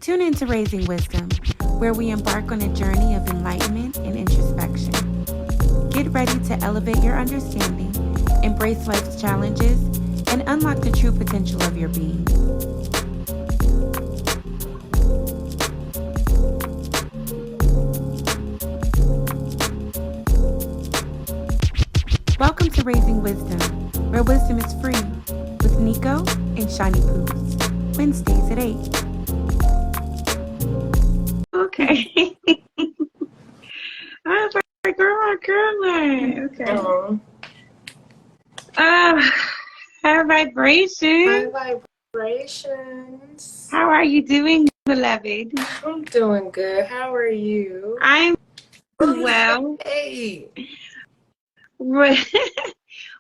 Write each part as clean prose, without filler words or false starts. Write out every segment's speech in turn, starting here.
Tune into Raising Wisdom, where we embark on a journey of enlightenment and introspection. Get ready to elevate your understanding, embrace life's challenges, and unlock the true potential of your being. Welcome to Raising Wisdom, where wisdom is free, with Nico and Shani Poos, Wednesdays at 8. Okay. I was like, girl. Okay. High vibration. High vibrations. How are you doing, beloved? I'm doing good. How are you? I'm well. Hey.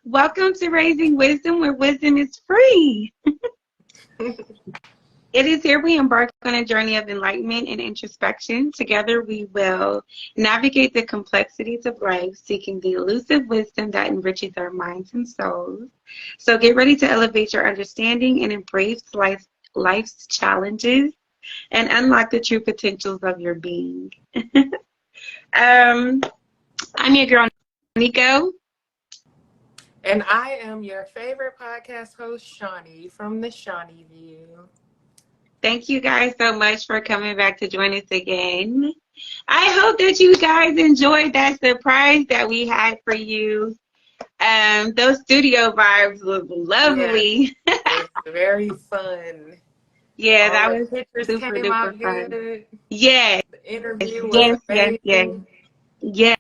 Welcome to Raising Wisdom, where wisdom is free. It is here we embark on a journey of enlightenment and introspection. Together we will navigate the complexities of life, seeking the elusive wisdom that enriches our minds and souls. So get ready to elevate your understanding and embrace life's challenges and unlock the true potentials of your being. I'm your girl, Nico. And I am your favorite podcast host, Shani, from the Shani View. Thank you guys so much for coming back to join us again. I hope that you guys enjoyed that surprise that we had for you. Those studio vibes was lovely. Yeah, it was very fun. Yeah, all that the was pictures super came duper out fun. good. Yes. The interview was amazing. Yes.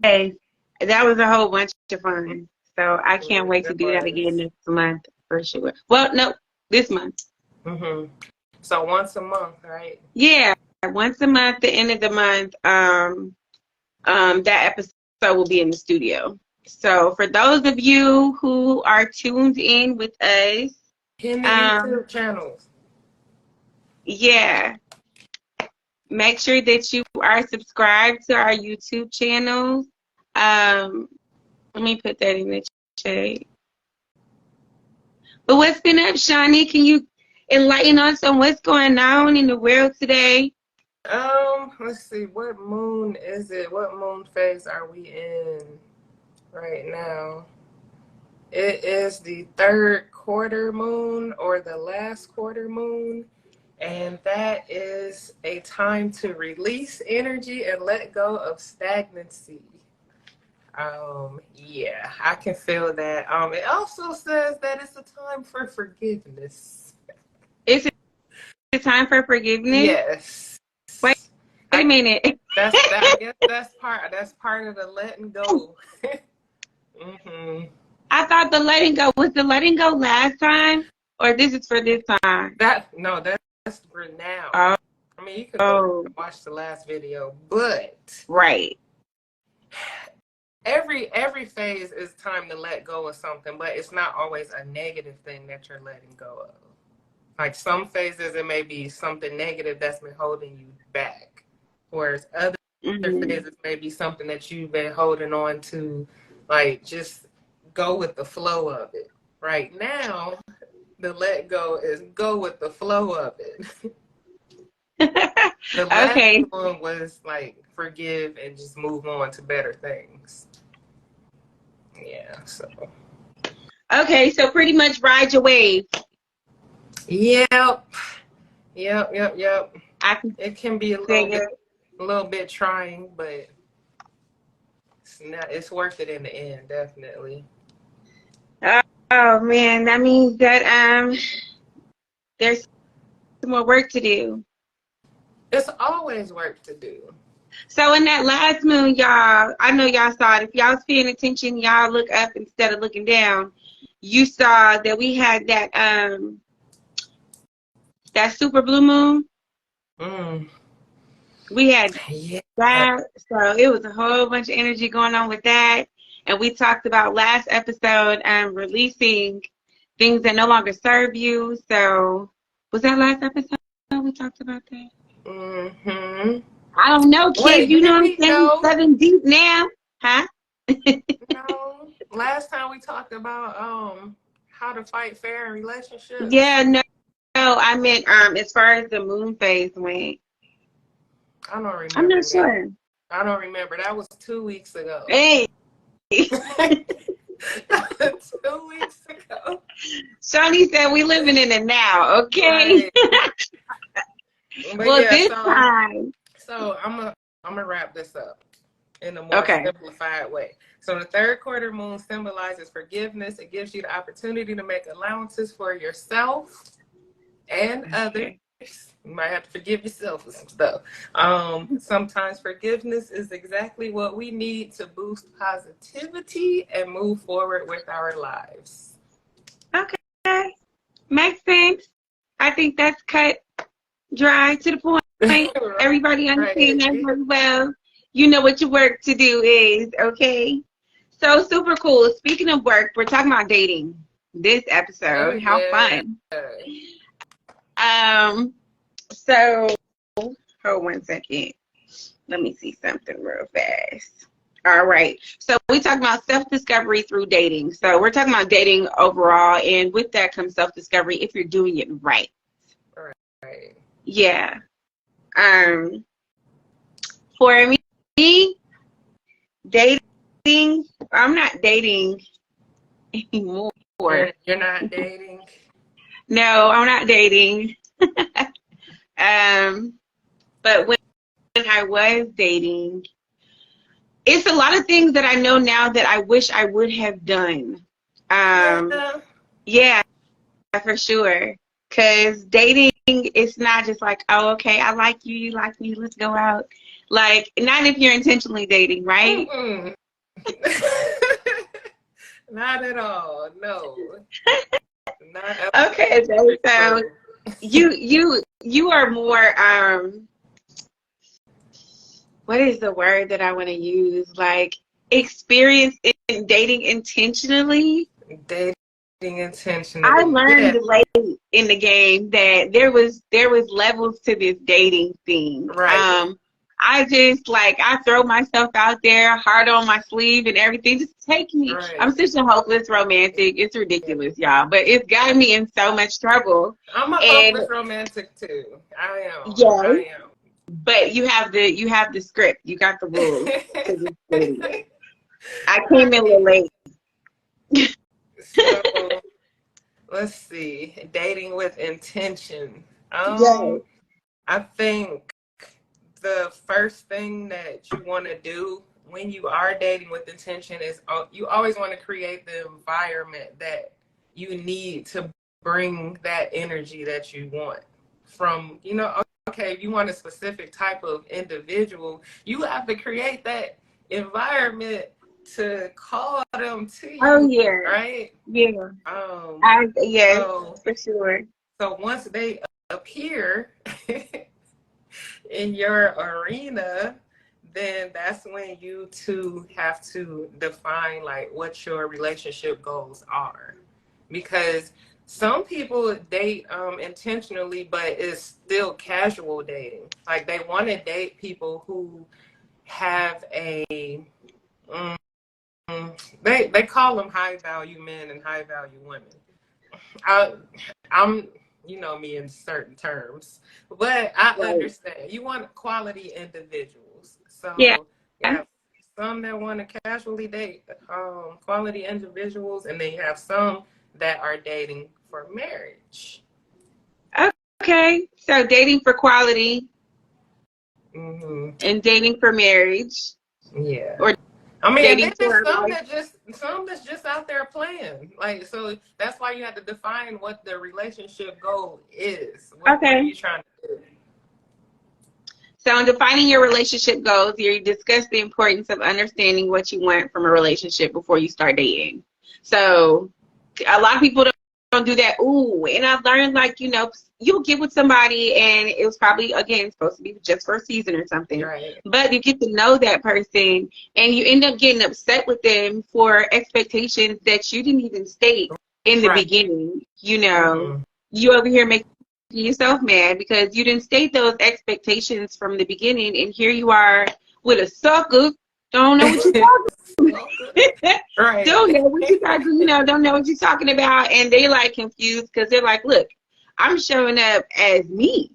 That was a whole bunch of fun. So I can't wait to do that again next month for sure. Well, no, this month. Mm-hmm. So once a month, right? Yeah, once a month, the end of the month, that episode will be in the studio. So for those of you who are tuned in with us, in the YouTube channels. Yeah. Make sure that you are subscribed to our YouTube channel. Let me put that in the chat. But what's been up, Shani? Can you enlighten us on what's going on in the world today? Let's see. What moon is it? What moon phase are we in right now? It is the third quarter moon or the last quarter moon. And that is a time to release energy and let go of stagnancy. Yeah, I can feel that. It also says that it's a time for forgiveness. Is it a time for forgiveness? Yes. Wait a minute. I guess that's part of the letting go. Mm-hmm. I thought the letting go was the letting go last time, or this is for this time. That's for now. I mean, you could go watch the last video, but right. Every phase is time to let go of something, but it's not always a negative thing that you're letting go of. Like some phases, it may be something negative that's been holding you back, whereas other phases may be something that you've been holding on to. Like just go with the flow of it. Right now, the let go is go with the flow of it. The last one was like forgive and just move on to better things. Yeah, so. Okay, so pretty much ride your wave. Yep. It can be a little bit trying, but it's worth it in the end, definitely. Oh man, that means that there's some more work to do. It's always work to do. So in that last moon, y'all, I know y'all saw it. If y'all was paying attention, y'all look up instead of looking down. You saw that we had that super blue moon. We had that. So it was a whole bunch of energy going on with that. And we talked about last episode releasing things that no longer serve you. So was that last episode we talked about that? Mm-hmm. I don't know, kid. Wait, you know what I'm saying? 7 deep now. Huh? No. Last time we talked about how to fight fair in relationships. Yeah, no. I meant as far as the moon phase went. I don't remember. I'm not that. sure. I don't remember. That was 2 weeks ago. Hey. 2 weeks ago. Shawnee said we living in it now, okay? Right. Well, yeah, time. So I'm gonna wrap this up in a more simplified way. So the third quarter moon symbolizes forgiveness. It gives you the opportunity to make allowances for yourself and others. You might have to forgive yourself for some stuff. Sometimes forgiveness is exactly what we need to boost positivity and move forward with our lives. Okay. Makes sense. I think that's cut dry to the point. Right. Everybody understands that very well. You know what your work to do is, okay? So super cool. Speaking of work, we're talking about dating this episode. How fun. So hold 1 second. Let me see something real fast. All right. So we talk about self-discovery through dating. So we're talking about dating overall, and with that comes self-discovery if you're doing it right. Right. Yeah. For me, dating, I'm not dating anymore. You're not dating? No, I'm not dating. But when I was dating, it's a lot of things that I know now that I wish I would have done. Yeah, for sure. Because dating, it's not just like, oh, okay, I like you, you like me, let's go out. Like, not if you're intentionally dating, right? Not at all, no. Not okay, so you are more, what is the word that I want to use? Like, experience in dating intentionally. Dating intentionally. I learned late in the game that there was levels to this dating thing. Right. I just I throw myself out there, heart on my sleeve and everything. Just take me. Right. I'm such a hopeless romantic. It's ridiculous, y'all. But it's gotten me in so much trouble. I'm a hopeless romantic too. I am. Yeah. I am. But you have the script. You got the rules. I came in a little late. So let's see. Dating with intention. I think the first thing that you want to do when you are dating with intention is you always want to create the environment that you need to bring that energy that you want from, okay, if you want a specific type of individual, you have to create that environment to call them to you. Oh yeah. Right? Yeah. For sure. So once they appear in your arena, then that's when you two have to define what your relationship goals are. Because some people date intentionally, but it's still casual dating. Like they want to date people who have a they call them high value men and high value women. I'm me in certain terms, but I understand you want quality individuals. So you have some that want to casually date quality individuals, and then you have some that are dating for marriage. Okay, so dating for quality and dating for marriage. Yeah. Or I mean, and then there's some that's just out there playing. So that's why you have to define what the relationship goal is. What are you trying to do? So in defining your relationship goals, you discuss the importance of understanding what you want from a relationship before you start dating. So a lot of people don't do that. Ooh, and I've learned you'll get with somebody and it was probably, again, supposed to be just for a season or something. Right. But you get to know that person and you end up getting upset with them for expectations that you didn't even state in the beginning. You over here making yourself mad because you didn't state those expectations from the beginning, and here you are with a sucker. Don't know what you're talking about. Right. Don't know what you're talking about, and they confused because they're like, look, I'm showing up as me.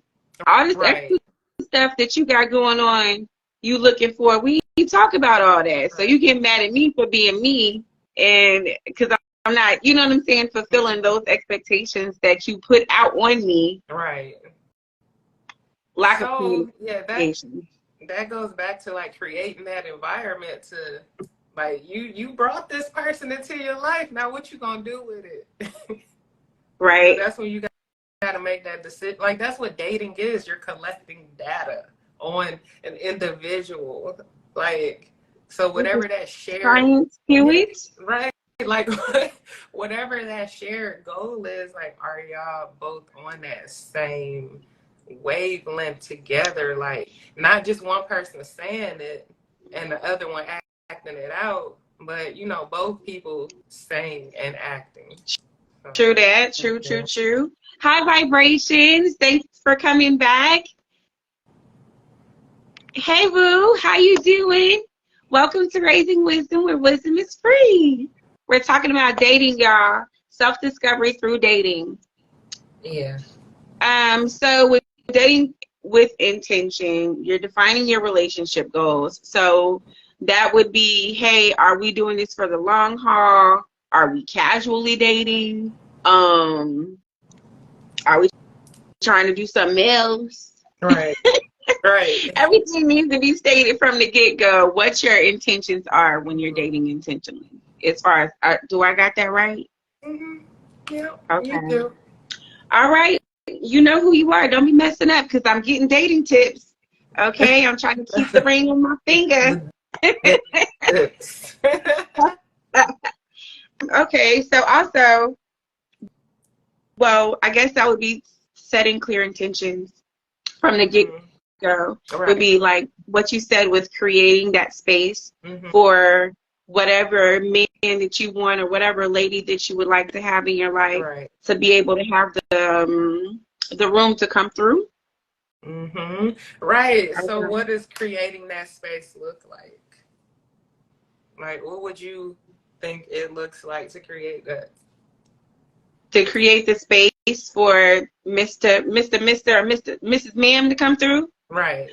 All this Right. extra stuff that you got going on, you looking for, we talk about all that. So you get mad at me for being me, and because I'm not, you know what I'm saying, fulfilling those expectations that you put out on me. Right. Lack of So yeah, communication. that goes back to like creating that environment to like you brought this person into your life. Now what you gonna do with it? Right. That's when you gotta make that decision. Like that's what dating is. You're collecting data on an individual. Like so whatever that shared Science to it. right. Like whatever that shared goal is, like are y'all both on that same wavelength together? Like not just one person saying it and the other one acting it out, but you know both people saying and acting. So, True that. True. High vibrations. Thanks for coming back. Hey Woo, how you doing? Welcome to Raising Wisdom, where wisdom is free. We're talking about dating, y'all. Self-discovery through dating. Yeah. So with dating with intention, you're defining your relationship goals. So that would be, hey, are we doing this for the long haul? Are we casually dating? Are we trying to do something else? Right. Right. Everything needs to be stated from the get-go what your intentions are when you're dating intentionally. As far as, do I got that right? Mm-hmm. Yeah, Okay. you do. All right. You know who you are. Don't be messing up because I'm getting dating tips. Okay. I'm trying to keep the ring on my finger. Okay. So also, well, I guess that would be setting clear intentions from the get-go. Right. Would be like what you said with creating that space Mm-hmm. for whatever man that you want or whatever lady that you would like to have in your life, Right. to be able to have the room to come through. Mm-hmm. Right. So what does creating that space look like? Like what would you think it looks like to create that? To create the space for Mr. or Mrs. Ma'am to come through? Right.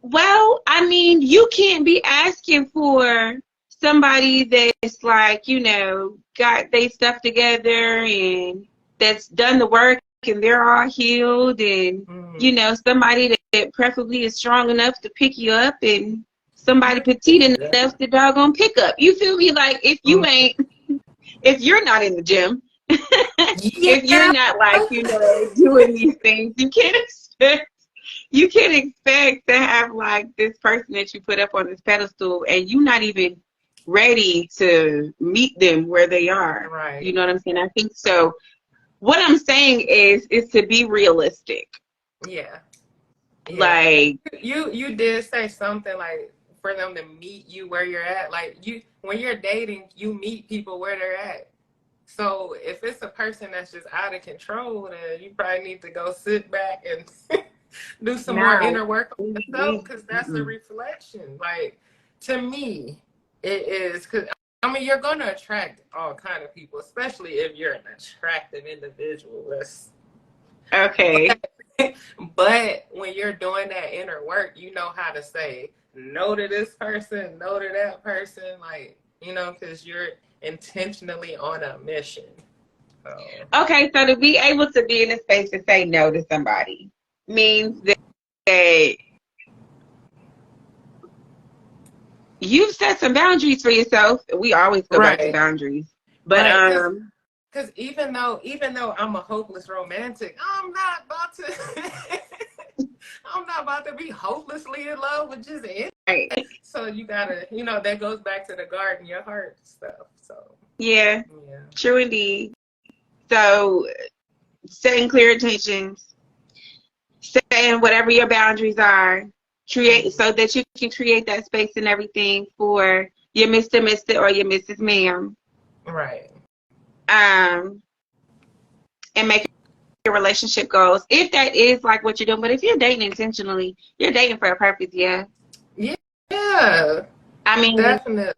Well, I mean, you can't be asking for somebody that's like, you know, got their stuff together and that's done the work and they're all healed and, you know, somebody that preferably is strong enough to pick you up and somebody petite enough to doggone pick up. You feel me? Like if you ain't, if you're not in the gym, if you're not like, you know, doing these things, you can't expect to have like this person that you put up on this pedestal and you're not even ready to meet them where they are. Right. You know what I'm saying? I think so. What I'm saying is to be realistic. Yeah. Like you did say something like for them to meet you where you're at. Like you when you're dating, you meet people where they're at. So if it's a person that's just out of control, then you probably need to go sit back and do some more inner work on yourself because that's a reflection. Like to me, it is because I mean you're gonna attract all kind of people, especially if you're an attractive individual. okay. But when you're doing that inner work, you know how to say no to this person, no to that person, like you know, because you're intentionally on a mission. So. Okay, so to be able to be in a space to say no to somebody means that you've set some boundaries for yourself. We always go back to boundaries. But because even though I'm a hopeless romantic, I'm not about to be hopelessly in love with just it. Right. So you gotta, you know, that goes back to the garden your heart stuff. So yeah, true indeed. So setting clear intentions, saying whatever your boundaries are, create so that you can create that space and everything for your Mr. or your Mrs. Ma'am. Right. And make your relationship goals. If that is like what you're doing, but if you're dating intentionally, you're dating for a purpose, yeah. Yeah. I mean, definitely.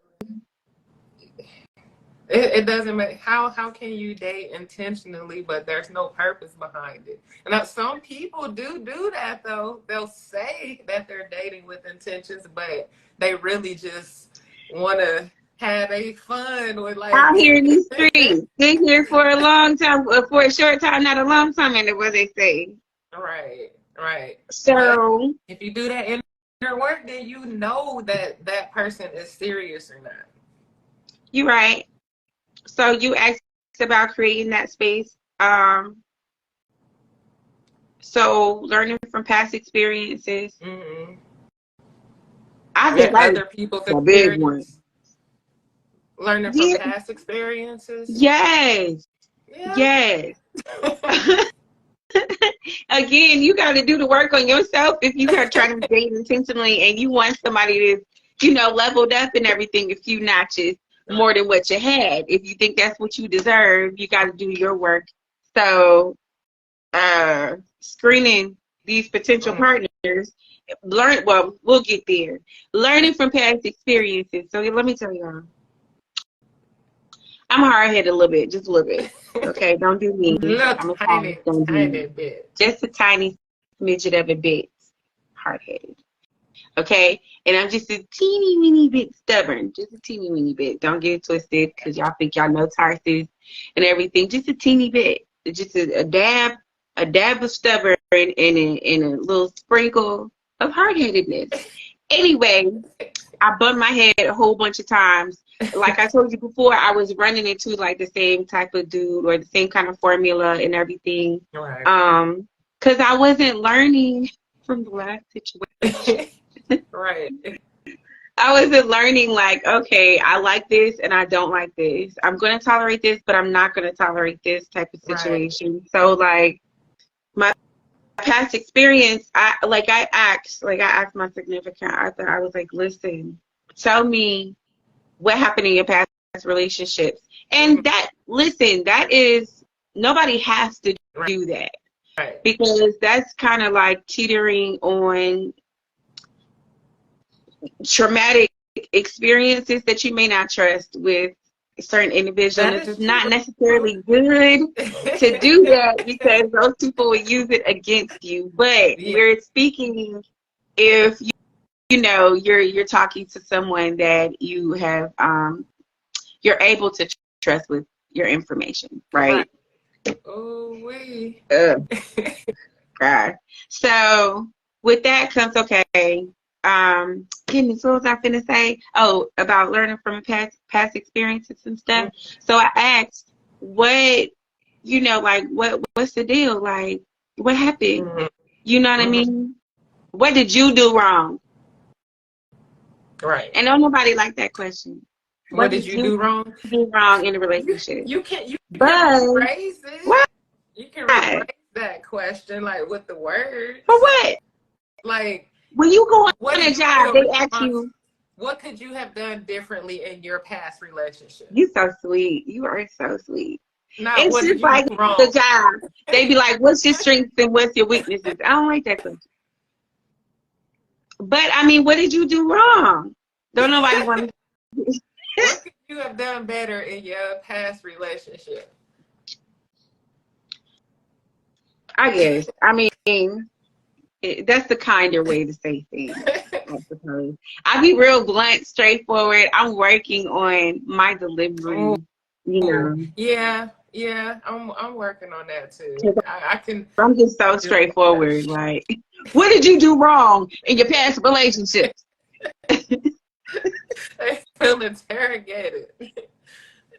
It doesn't make how can you date intentionally, but there's no purpose behind it. And now some people do that though. They'll say that they're dating with intentions, but they really just want to have a fun with like. Out here in these streets, been here for a long time, for a short time, not a long time, and what they say. Right. So but if you do that inner work, then you know that that person is serious or not. you're right. So you asked about creating that space. So learning from past experiences. Mm-hmm. I think that Other people's is a big one. experience. Learning from Yeah. past experiences. Yes. Yeah. Yes. Again, you got to do the work on yourself if you are trying to date intentionally and you want somebody to, leveled up and everything a few notches more than what you had. If you think that's what you deserve, you got to do your work. So, screening these potential partners, we'll get there. Learning from past experiences. So let me tell y'all, I'm hard-headed a little bit, just a little bit. Okay, don't do me. I'm a tiny bit. Just a tiny midget of a bit hard-headed. Okay, and I'm just a teeny weeny bit stubborn, just a teeny weeny bit. Don't get it twisted, because y'all think y'all know Tarsus and everything. Just a teeny bit, just a dab of stubborn and a little sprinkle of hard-headedness. Anyway, I bumped my head a whole bunch of times. Like I told you before, I was running into like the same type of dude or the same kind of formula and everything. Right. Because I wasn't learning from the last situation. Right. I wasn't learning like, okay, I like this and I don't like this. I'm going to tolerate this, but I'm not going to tolerate this type of situation. Right. So like my past experience, I asked my significant other, I was like, listen, tell me what happened in your past relationships. And that is, nobody has to do that. Right. Because that's kind of like teetering on traumatic experiences that you may not trust with certain individuals. It's not necessarily good to do that because those people will use it against you. But we're speaking if you're talking to someone that you have you're able to trust with your information, right? Oh wait. God. So with that comes goodness, what was I finna say? Oh, about learning from past experiences and stuff. Mm-hmm. So I asked, what's the deal? Like, what happened? Mm-hmm. You know what I mean? What did you do wrong? Right. And don't nobody like that question. What did you do wrong? Do wrong in a relationship? You can rephrase it. What? You can rephrase that question like with the words. For what? Like when you go on a job, they ask you, what could you have done differently in your past relationship? You so sweet. You are so sweet. Now, it's just like the job. They be like, what's your strengths and what's your weaknesses? I don't like that question. But, I mean, what did you do wrong? Don't nobody want to. What could you have done better in your past relationship? I guess. I mean, that's the kinder way to say things, I suppose. I be real blunt, straightforward. I'm working on my delivery, Yeah, I'm working on that too. I'm just so straightforward. Like, what did you do wrong in your past relationships? I feel interrogated.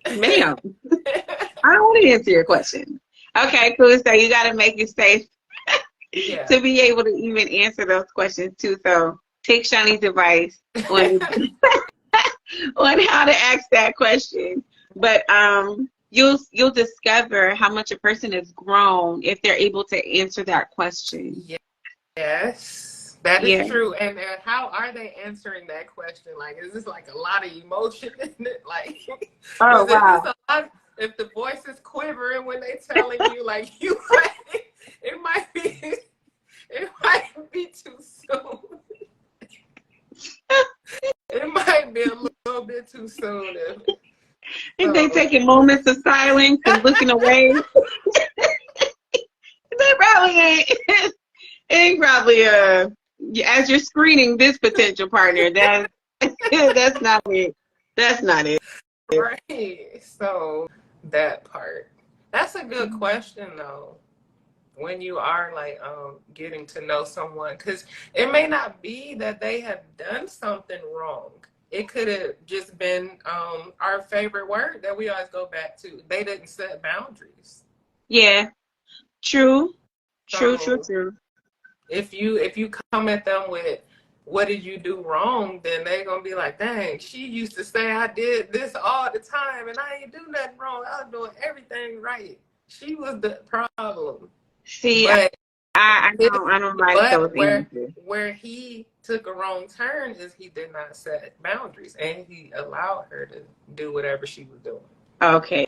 Ma'am, I don't want to answer your question. Okay, cool. So you got to make it safe to be able to even answer those questions too. So take Shawnee's advice on on how to ask that question. But you'll discover how much a person has grown if they're able to answer that question. Yes, that is true. And how are they answering that question? Like, is this like a lot of emotion in it? Like, oh wow. If the voice is quivering when they telling you, like, it might be too soon. It might be a little bit too soon. If they taking moments of silence and looking away. That probably ain't probably as you're screening this potential partner, that's not it. That's not it. Right. So that part. That's a good question though. When you are like getting to know someone, because it may not be that they have done something wrong. It could have just been our favorite word that we always go back to. They didn't set boundaries. Yeah. True. So True. if you come at them with what did you do wrong, then they're gonna be like, dang, she used to say I did this all the time and I ain't do nothing wrong. I was doing everything right. She was the problem. See, But I don't like those answers. where he took a wrong turn is he did not set boundaries and he allowed her to do whatever she was doing. Okay.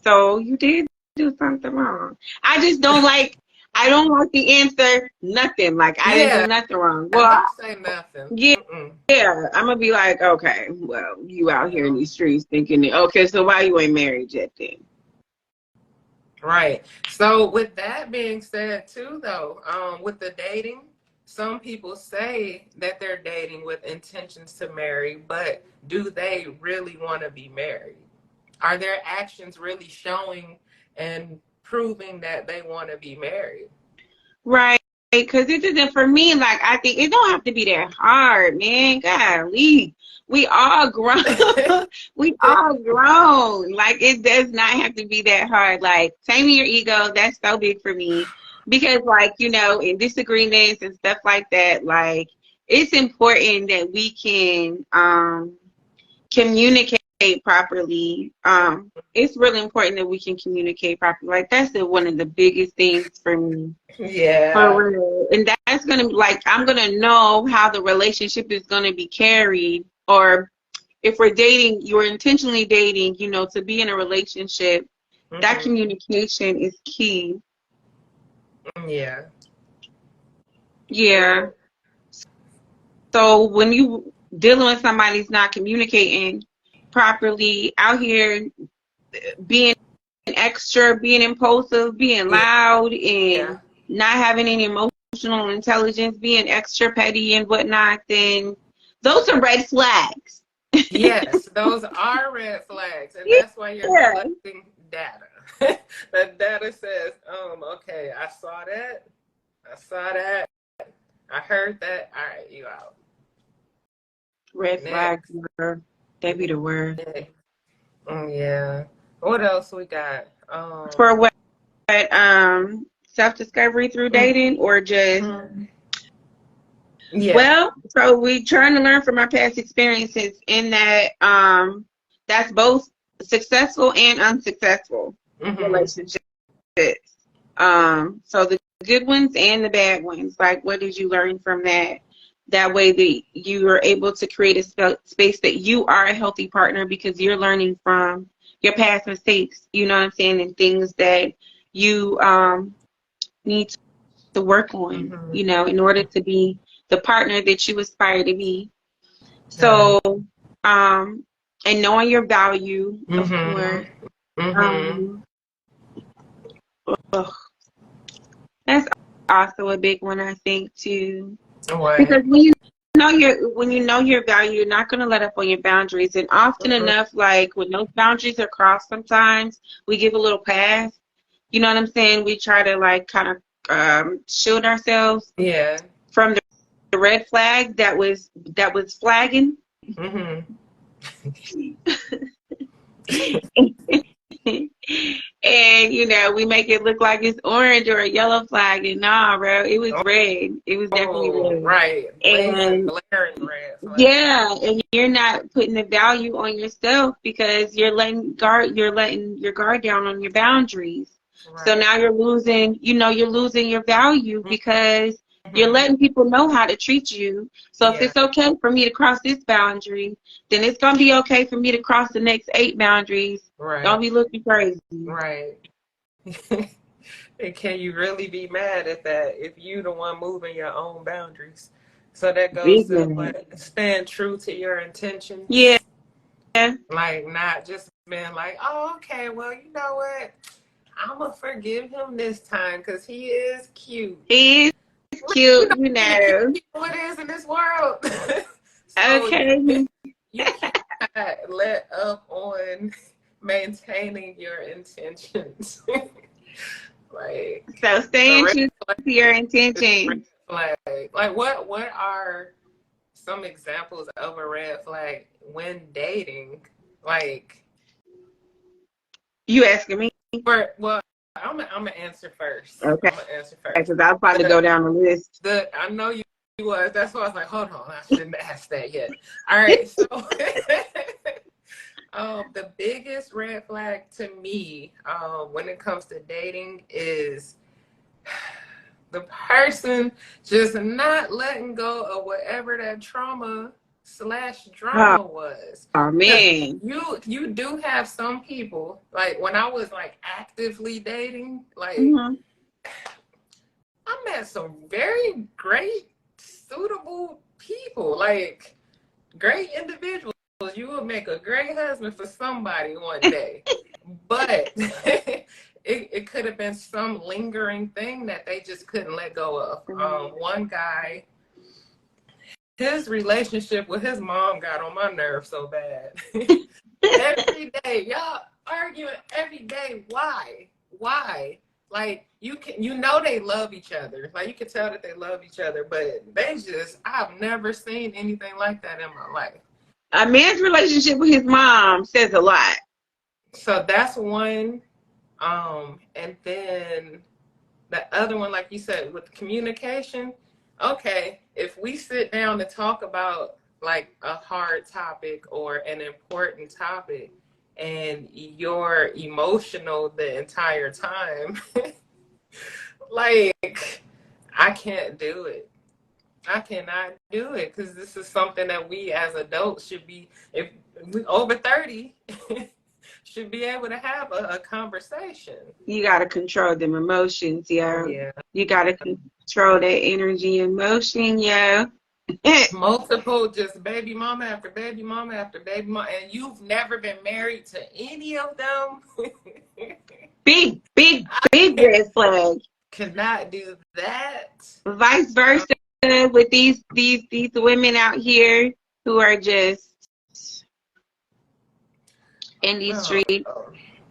So you did do something wrong. I just don't like the answer, nothing. Like, I didn't do nothing wrong. Well, I don't say nothing. Yeah, I'm going to be like, okay, well, you out here in these streets thinking, okay, so why you ain't married yet then? Right. So with that being said too, though, with the dating, some people say that they're dating with intentions to marry, but do they really want to be married? Are their actions really showing and proving that they want to be married? Right. Because it isn't for me. Like, I think it don't have to be that hard, man. Golly. We all grown. We all grown. Like, it does not have to be that hard. Like, taming your ego, that's so big for me. Because, like, in disagreements and stuff like that, like, it's important that we can communicate properly. It's really important that we can communicate properly. Like, that's one of the biggest things for me. Yeah. For real. And that's gonna I'm gonna know how the relationship is gonna be carried, or if we're dating, you're intentionally dating, to be in a relationship. That communication is key. Yeah. Yeah. So when you dealing with somebody who's not communicating properly, out here being extra, being impulsive, being loud, and not having any emotional intelligence, being extra petty and whatnot, then those are red flags. Yes, those are red flags, and that's why you're collecting data. The data says, okay, I saw that, I heard that. All right, you out. Red flags, they be the word. Yeah. What else we got? For what? Self-discovery through dating, or just? Yeah. Well, so we trying to learn from our past experiences in that that's both successful and unsuccessful relationships. So the good ones and the bad ones. Like, what did you learn from that? That way that you are able to create a space that you are a healthy partner, because you're learning from your past mistakes, you know what I'm saying, and things that you need to work on, in order to be the partner that you aspire to be. So, and knowing your value, of course. That's also a big one, I think, too. Right. Because when you know your value, you're not going to let up on your boundaries. And often enough, like, when those boundaries are crossed, sometimes we give a little pass. You know what I'm saying? We try to, like, kind of shield ourselves from the red flag that was flagging. And we make it look like it's orange or a yellow flag, and nah, bro, it was red. It was definitely red. Right. And blaring red flag. Yeah, and you're not putting the value on yourself, because you're letting your guard down on your boundaries. Right. So now you're losing your value, because you're letting people know how to treat you. So if it's okay for me to cross this boundary, then it's going to be okay for me to cross the next 8 boundaries. Right. Don't be looking crazy. Right. And can you really be mad at that if you the one moving your own boundaries? So that goes to stand true to your intentions. Yeah. Like, not just been like, oh, okay, well, you know what? I'm going to forgive him this time because he is cute. He is You cute, know you how many cute know. people it is in this world. So Okay. you cannot let up on maintaining your intentions. Like, So a staying red true flag to your is a red intentions. flag. Like, what are some examples of a red flag when dating? Like, You asking me? well, I'm gonna answer first. Okay. I'm gonna answer first. Because I was about to go down the list. I know you was. That's why I was like, hold on, I shouldn't ask that yet. All right, so the biggest red flag to me when it comes to dating is the person just not letting go of whatever that trauma / Oh, drama was. oh Because man. you do have some people, like when I was like actively dating, like Mm-hmm. I met some very great, suitable people, like great individuals. You would make a great husband for somebody one day. But it could have been some lingering thing that they just couldn't let go of. One guy, his relationship with his mom got on my nerves so bad. Every day, y'all arguing every day. Why? Like you know they love each other. Like you can tell that they love each other, but I've never seen anything like that in my life. A man's relationship with his mom says a lot. So that's one. And then the other one, like you said, with communication, okay, if we sit down to talk about like a hard topic or an important topic and you're emotional the entire time, like I can't do it. I cannot do it because this is something that we as adults should be, if we over 30, should be able to have a conversation. You got to control them emotions, yo. Yeah. You got to control that energy and motion, yo. Multiple, just baby mama after baby mama after baby mama, and you've never been married to any of them. Big red flag. Cannot do that. Vice versa with these women out here who are just in these streets,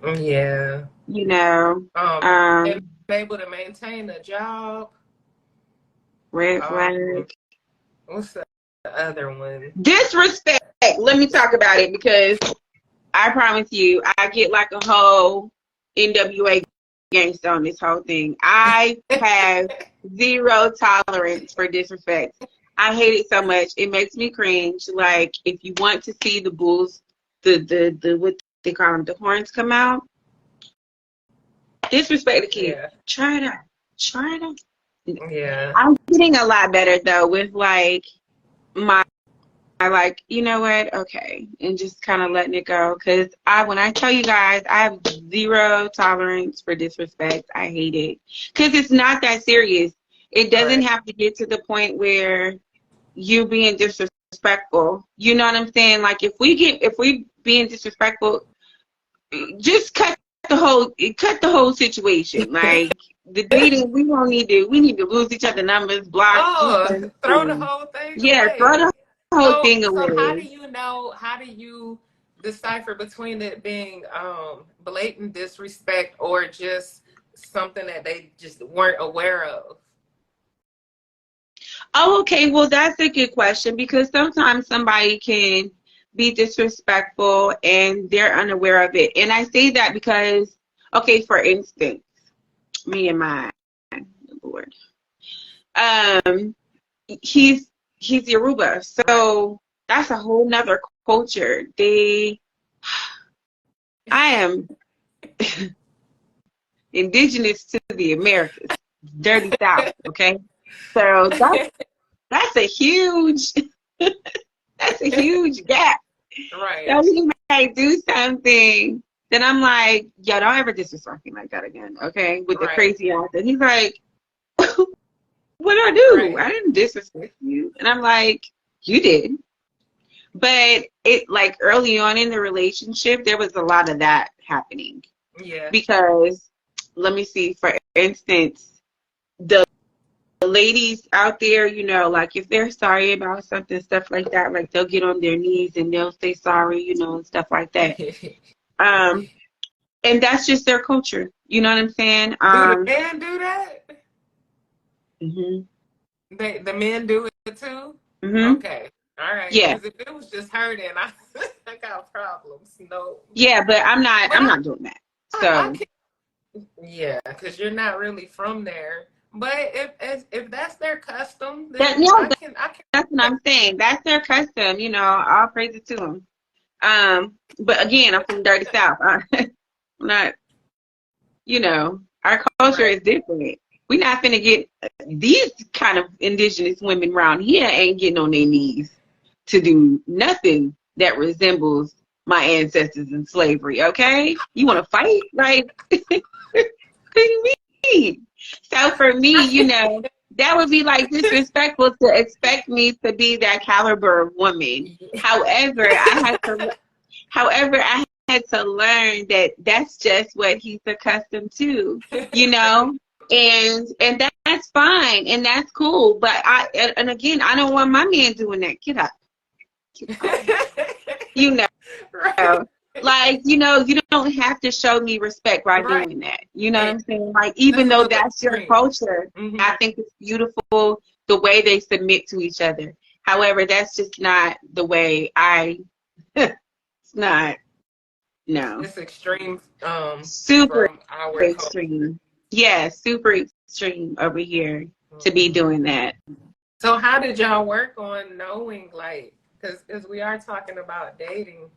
Yeah. you know. And able to maintain a job. Red flag. What's the other one? Disrespect. Let me talk about it because I promise you, I get like a whole NWA gangster on this whole thing. I have zero tolerance for disrespect. I hate it so much. It makes me cringe. Like if you want to see the bulls, the what they call them, the horns come out. Disrespect the kid. Yeah. Try it out. Yeah. I'm getting a lot better though with like my like, you know what, okay, and just kind of letting it go, because when I tell you guys, I have zero tolerance for disrespect. I hate it because it's not that serious. It doesn't have to get to the point where you being disrespectful, you know what I'm saying? Like if we being disrespectful, just cut the whole situation. Like the dating, we need to lose each other numbers, block, throw the whole thing away. throw the whole thing away. So how do you decipher between it being blatant disrespect or just something that they just weren't aware of? Oh, okay. Well, that's a good question because sometimes somebody can be disrespectful and they're unaware of it. And I say that because, okay, for instance, me and my Lord, he's Yoruba, so that's a whole nother culture. I am indigenous to the Americas, dirty South. Okay, so that's a huge gap. Right. So he might do something that I'm like, yo, don't ever disrespect me like that again, okay? With the crazy eyes. And he's like, what do I do? I didn't disrespect you. And I'm like, you did. But it, like, early on in the relationship, there was a lot of that happening. Yeah. Because, let me see, for instance, the ladies out there, you know, like, if they're sorry about something, stuff like that, like, they'll get on their knees and they'll say sorry, you know, and stuff like that. And that's just their culture. You know what I'm saying? Do the men do that? Mm-hmm. The men do it too? Mm-hmm. Okay. All right. Yeah. Because if it was just her, then I got problems. No. Yeah, but I'm not doing that. So yeah, because you're not really from there. But if that's their custom, then that, no, I can. that's what I'm saying. That's their custom, you know. All praise it to them. But again, I'm from Dirty South. I'm not, you know, our culture is different. We're not finna get these kind of indigenous women around here ain't getting on their knees to do nothing that resembles my ancestors in slavery. Okay, you want to fight? Like, what do you mean? So for me, you know, that would be like disrespectful to expect me to be that caliber of woman. However, I had to learn that that's just what he's accustomed to, you know, and that's fine and that's cool. But and again, I don't want my man doing that. Get up. You know, Right. like, you know, you don't have to show me respect by doing that. You know what I'm saying? Like, even though that's your culture, I think it's beautiful the way they submit to each other. However, that's just not the way it's not. No. It's extreme. Super from our extreme. Culture. Yeah, super extreme over here to be doing that. So how did y'all work on knowing, like, because we are talking about dating.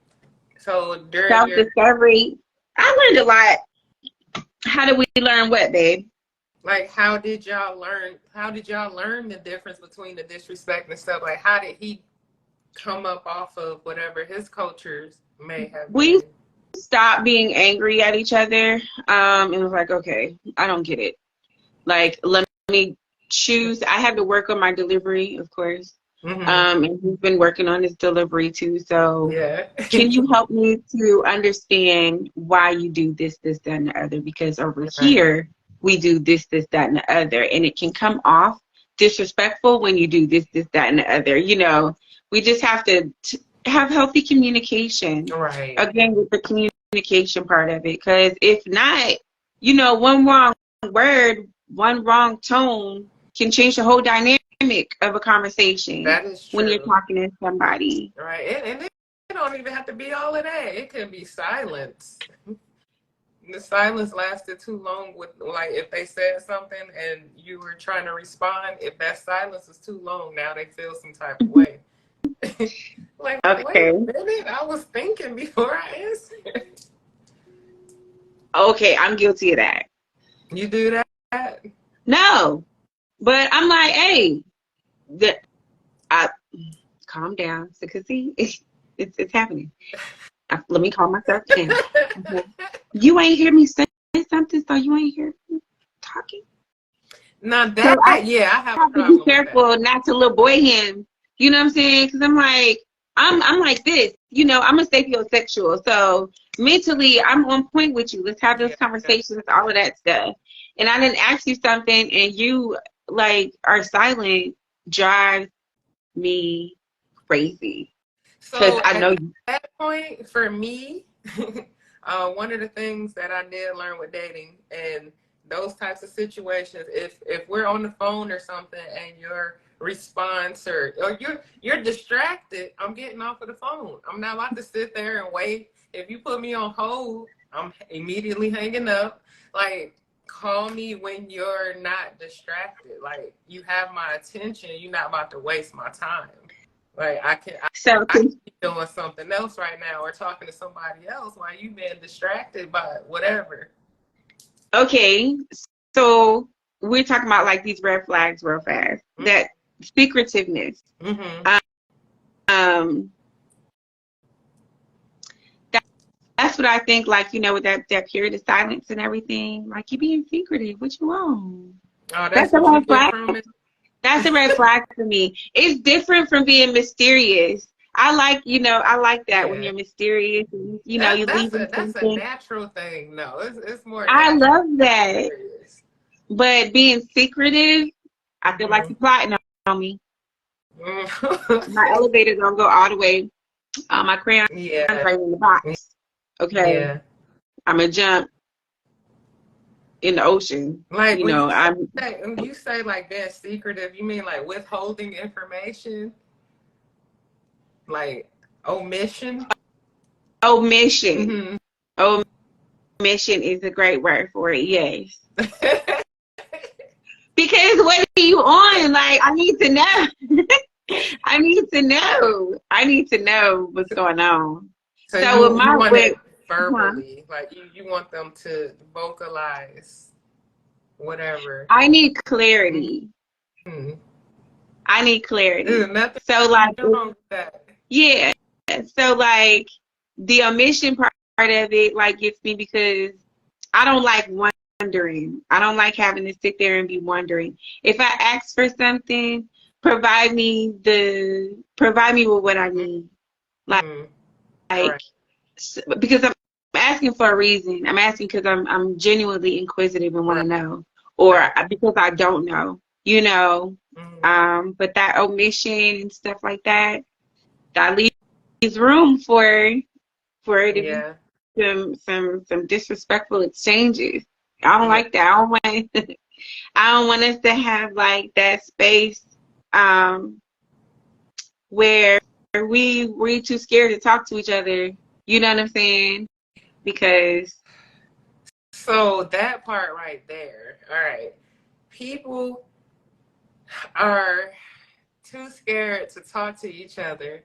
So during self-discovery, I learned a lot. How did we learn what, babe? Like, how did y'all learn the difference between the disrespect and stuff? Like, how did he come up off of whatever his cultures may have been? We stopped being angry at each other, and was like, okay, I don't get it. Like, let me choose. I have to work on my delivery, of course. And he's been working on his delivery too. So can you help me to understand why you do this, that, and the other? Because over here we do this, that, and the other, and it can come off disrespectful when you do this, that, and the other. You know, we just have to have healthy communication. Right. Again, with the communication part of it, because if not, you know, one wrong word, one wrong tone can change the whole dynamic of a conversation. That is true. When you're talking to somebody. Right. And it don't even have to be all of that. It can be silence. The silence lasted too long with, like, if they said something and you were trying to respond, if that silence is too long, now they feel some type of way. Like, okay. Wait a minute, I was thinking before I answered. Okay, I'm guilty of that. You do that? No. But I'm like, hey, calm down. Because see, it's happening. Let me calm myself down. Okay. You ain't hear me say something, so you ain't hear me talking. Now that, so I have to be careful not to little boy him. You know what I'm saying? Because I'm like this. You know, I'm a sapiosexual, so mentally I'm on point with you. Let's have those conversations, all of that stuff. And I didn't ask you something, and you like are silent. Drives me crazy. So I know at that point, for me, one of the things that I did learn with dating and those types of situations, if we're on the phone or something and your response or you're distracted, I'm getting off of the phone. I'm not about to sit there and wait. If you put me on hold, I'm immediately hanging up. Like, call me when you're not distracted. Like, you have my attention. You're not about to waste my time. Like, I can be doing something else right now or talking to somebody else while you being distracted by whatever. Okay, so we're talking about like these red flags real fast. That secretiveness. That's what I think, like, you know, with that period of silence and everything, like, you being secretive. What you want? Oh, that's a red flag. That's a red flag for me. It's different from being mysterious. I like, I like that when Yeah. you're mysterious and, you That's leave a in that's a something. natural thing. No, it's more I natural love than that. serious. But being secretive, I feel like Mm-hmm. you're plotting on me. My Mm-hmm. elevator don't go all the way. My crayon's Yeah. right in the box. Okay. Yeah. I'm going to jump in the ocean. Like when you I'm say like being secretive, you mean like withholding information, like omission? omission. Mm-hmm. Omission is a great word for it. Yes. Because what are you on? Like, I need to know. I need to know. I need to know what's going on. So So with you want it huh? verbally, like you want them to vocalize whatever. I need clarity. Mm-hmm. I need clarity. There's nothing So like, wrong with that. yeah. So like the omission part of it like gets me because I don't like wondering. I don't like having to sit there and be wondering. If I ask for something, provide me with what I need. Like, Mm-hmm. Right. like because I'm asking for a reason. I'm asking because I'm genuinely inquisitive and want Right. to know, or because I don't know. Mm-hmm. But that omission and stuff like that, that leaves room for it to be Yeah. some disrespectful exchanges. I don't Yeah. like that. I don't want us to have like that space where we're too scared to talk to each other. You know what I'm saying? Because So that part right there. All right. People are too scared to talk to each other,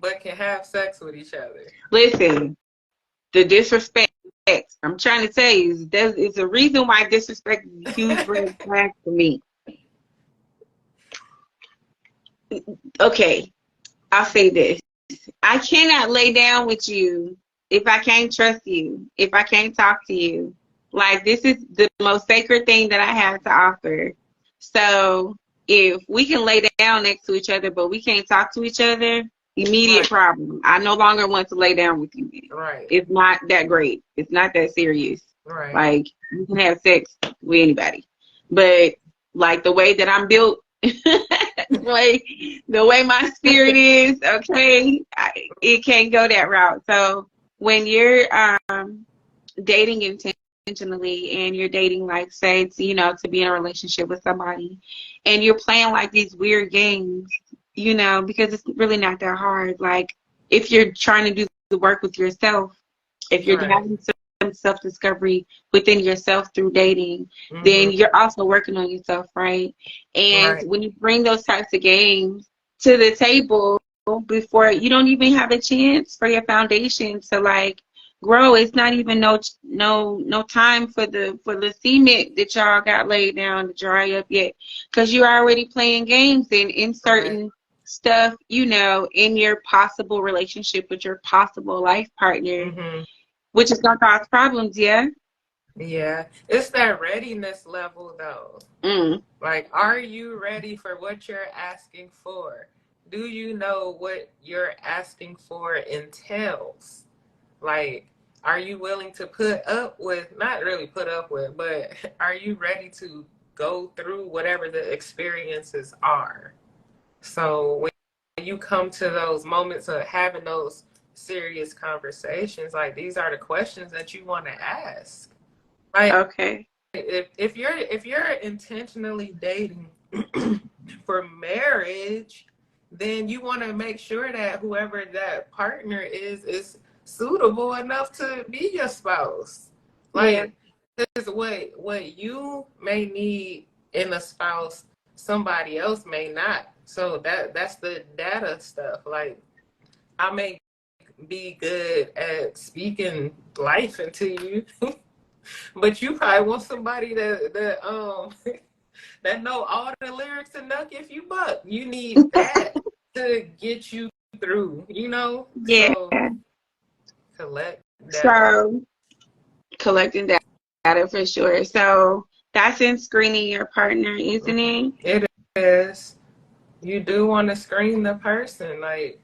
but can have sex with each other. listen, the disrespect. I'm trying to tell you, it's a reason why disrespect is a huge red flag for me. Okay, I'll say this. I cannot lay down with you if I can't trust you, if I can't talk to you. Like, this is the most sacred thing that I have to offer. So, if we can lay down next to each other, but we can't talk to each other, immediate Right. problem. I no longer want to lay down with you. Right. It's not that great. It's not that serious. Right. Like, you can have sex with anybody. But, like, the way that I'm built, the way my spirit is, okay, it can't go that route. So when you're dating intentionally and you're dating, like, say, to be in a relationship with somebody, and you're playing like these weird games, because it's really not that hard. Like, if you're trying to do the work with yourself, if you're Right. having some self-discovery within yourself through dating, Mm-hmm. then you're also working on yourself, right? And Right. when you bring those types of games to the table before you don't even have a chance for your foundation to like grow, it's not even no time for the cement that y'all got laid down to dry up yet, because you're already playing games and inserting stuff, in your possible relationship with your possible life partner, Mm-hmm. which is gonna cause problems. Yeah. Yeah. It's that readiness level though. Like, are you ready for what you're asking for? Do you know what you're asking for entails? Like, are you willing to put up with, not really put up with, but are you ready to go through whatever the experiences are? So when you come to those moments of having those serious conversations, like, these are the questions that you want to ask. Like, Okay. if you're intentionally dating for marriage, then you want to make sure that whoever that partner is suitable enough to be your spouse. Yeah. Like, this is what you may need in a spouse, somebody else may not. So that's the data stuff. Like, I may be good at speaking life into you. But you probably want somebody that that know all the lyrics to Nuck If You Buck. You need that to get you through, Yeah. So collect data. So collecting data for sure. So that's in screening your partner, isn't it? It is. You do want to screen the person. Like,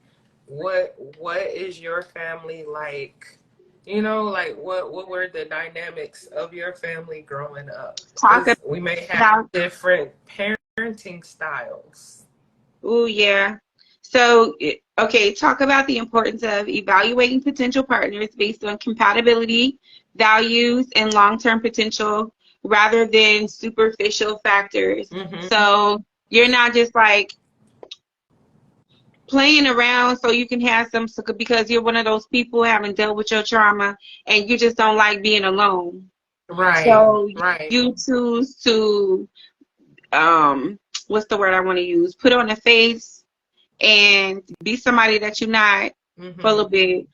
what is your family like? You know, like what were the dynamics of your family growing up? Talk Because we may have about, different parenting styles. oh yeah. So, okay, talk about the importance of evaluating potential partners based on compatibility, values, and long-term potential rather than superficial factors. Mm-hmm. So, you're not just like playing around so you can have some, because you're one of those people haven't dealt with your trauma and you just don't like being alone. Right, So, right. you choose to, what's the word I want to use? Put on a face and be somebody that you're not for a Mm-hmm. little bit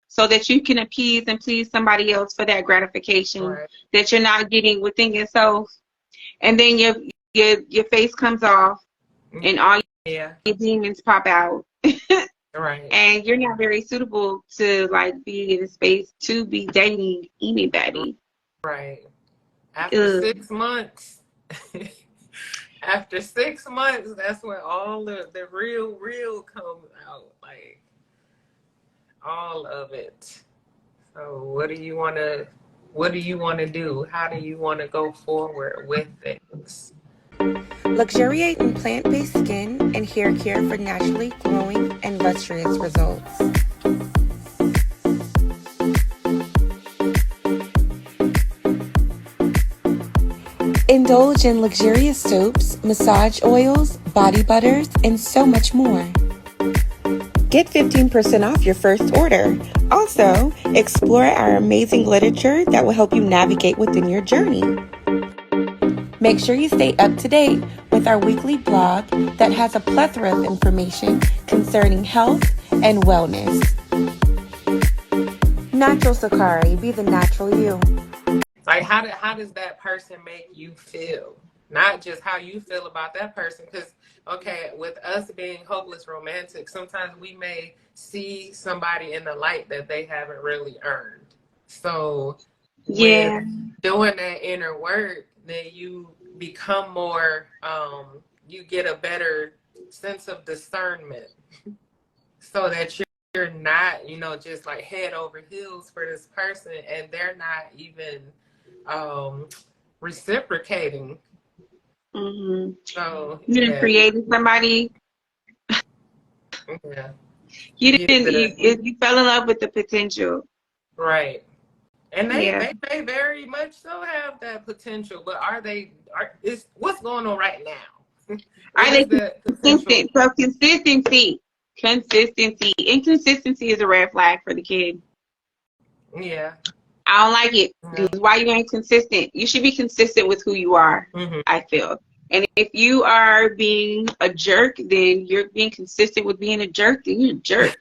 so that you can appease and please somebody else for that gratification Right. that you're not getting within yourself. And then your face comes off and all Yeah. your demons pop out. Right. And you're not very suitable to like be in a space to be dating anybody. Right. After Ugh. 6 months, after 6 months, that's when all the real comes out. Like all of it. So what do you want to do? How do you want to go forward with things? Luxuriate in plant-based skin and hair care for naturally glowing and lustrous results. Indulge in luxurious soaps, massage oils, body butters, and so much more. Get 15% off your first order. Also, explore our amazing literature that will help you navigate within your journey. Make sure you stay up to date with our weekly blog that has a plethora of information concerning health and wellness. Natural Sakari, be the natural you. Like how does that person make you feel? Not just how you feel about that person. Because okay, with us being hopeless romantic, sometimes we may see somebody in the light that they haven't really earned. So with Yeah. doing that inner work, then you become more you get a better sense of discernment so that you're not, just like head over heels for this person and they're not even um reciprocating. Mm-hmm. So You didn't yeah, create somebody. yeah. You Get didn't. the You fell in love with the potential. right. And Yeah. they may very much so have that potential, but is what's going on right now? Are What they is that potential? consistent? So consistency, inconsistency is a red flag for the kid. Yeah. I don't like it. Yeah. Because why you ain't consistent? You should be consistent with who you are. Hmm. I feel. And if you are being a jerk, then you're being consistent with being a jerk. Then you're a jerk.